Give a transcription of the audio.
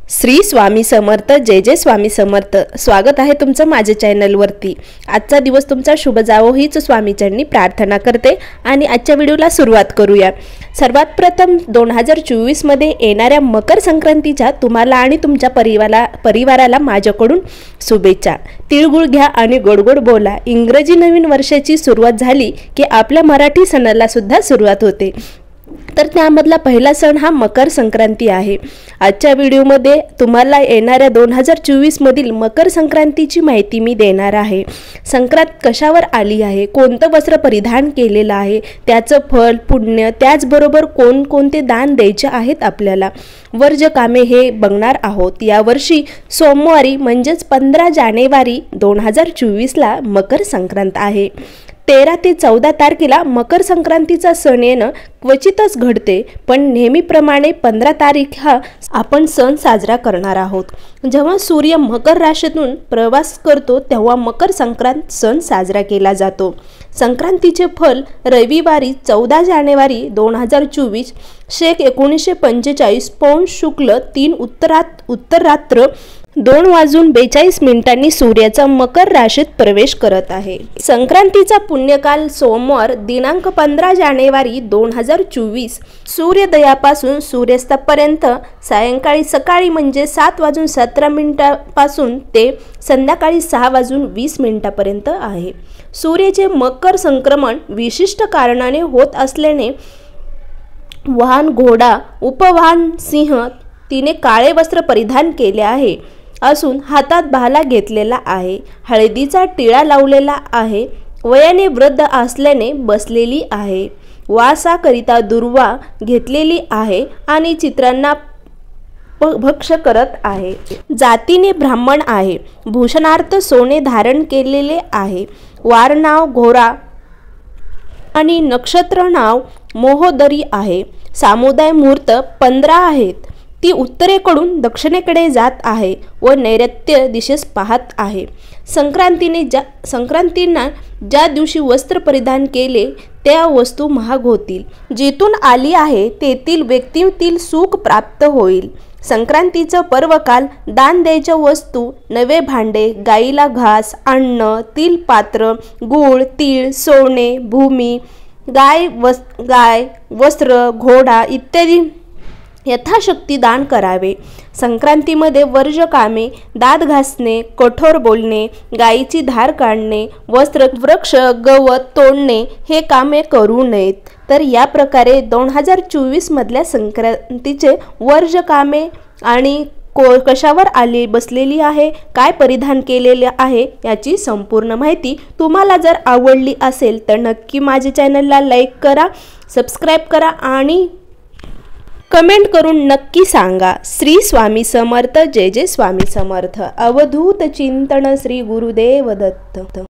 श्री स्वामी समर्थ। जय जय स्वामी समर्थ। स्वागत आहे तुमचं माझ्या चॅनलवरती। आजचा दिवस तुमचा शुभ जावो हीच स्वामीचरणी प्रार्थना करते आणि आजच्या व्हिडिओला सुरुवात करूया। सर्वात प्रथम 2024 मध्ये येणाऱ्या मकर संक्रांतीच्या तुम्हाला आणि तुमच्या परिवाराला माझ्याकडून शुभेच्छा। तिळगुळ घ्या आणि गोडगोड बोला। इंग्रजी नवीन वर्षाची सुरुवात झाली की आपल्या मराठी सणाला सुद्धा सुरुवात होते, तर त्यामधला पहिला सण हा मकर संक्रांती आहे। आजच्या व्हिडिओमध्ये तुम्हाला येणाऱ्या 2024 मधील मकर संक्रांतीची माहिती मी देणार आहे। संक्रांत कशावर आली आहे, कोणतं वस्त्र परिधान केलेलं आहे, त्याचं फळ पुण्य, त्याचबरोबर कोणकोणते दान द्यायचे आहेत आपल्याला, वर्ज कामे हे बघणार आहोत। यावर्षी सोमवारी म्हणजेच 15 जानेवारी 2024ला मकर संक्रांत आहे। 13 ते 14 तारखेला मकर संक्रांतीचा सण येणं क्वचितच घडते, पण नेहमीप्रमाणे 15 तारीख हा आपण सण साजरा करणार आहोत। जेव्हा सूर्य मकर राशीतून प्रवास करतो तेव्हा मकर संक्रांत सण साजरा केला जातो। संक्रांतीचे फल रविवारी 14 जानेवारी 2024 शेक 1945 पौष शुक्ल 3 उत्तरात्र 2:42 सूर्याचा मकर राशीत प्रवेश करत आहे। संक्रांतीचा पुण्यकाल सोमवार दिनांक 15 जानेवारी 2024 सूर्योदयापासून सूर्यास्तापर्यंत सायंकाळी सकाळी म्हणजे 7:17 पासून ते संध्याकाळी 6:20 पर्यंत आहे। सूर्याचे मकर संक्रमण विशिष्ट कारणाने होत असल्याने वाहन घोडा, उपवाहन सिंह, तिने काळे वस्त्र परिधान केले आहे असून हातात भाला घेतलेला आहे, हळदीचा टिळा लावलेला आहे, वयाने वृद्ध असल्याने बसलेली आहे, वासाकरिता दुर्वा घेतलेली आहे आणि चित्रांना भक्ष करत आहे। जातीने ब्राह्मण आहे, भूषणार्थ सोने धारण केलेले आहे, वार नाव घोरा आणि नक्षत्र नाव मोहोदरी आहे। सामुदाय मुहूर्त 15 आहेत, ती उत्तरेकडून दक्षिणेकडे जात आहे व नैऋत्य दिशेस पाहत आहे। संक्रांतींना ज्या दिवशी वस्त्र परिधान केले त्या वस्तू महाग होतील, जिथून आली आहे तेथील व्यक्तीतील सुख प्राप्त होईल। संक्रांतीचं पर्वकाल दान द्यायच्या वस्तू, नवे भांडे, गाईला घास, अन्न, तिलपात्र, गूळ, तीळ, सोने, भूमी, गाय, वस्त्र, घोडा इत्यादी यथाशक्ती दान करावे। संक्रांतीमध्ये वर्ज कामे, दात घासणे, कठोर बोलणे, गायीची धार काढणे, वृक्ष गवत तोडणे हे कामे करू नयेत। तर या प्रकारे 2024 मधल्या संक्रांतीचे वर्ज कामे आणि कशावर बसलेली आहे, काय परिधान केलेले आहे याची संपूर्ण माहिती तुम्हाला जर आवडली असेल तर नक्की माझ्या चॅनलला लाईक करा, सबस्क्राईब करा आणि कमेंट करून नक्की सांगा। श्री स्वामी समर्थ। जय जय स्वामी समर्थ। अवधूत चिंतन श्री गुरुदेव दत्त।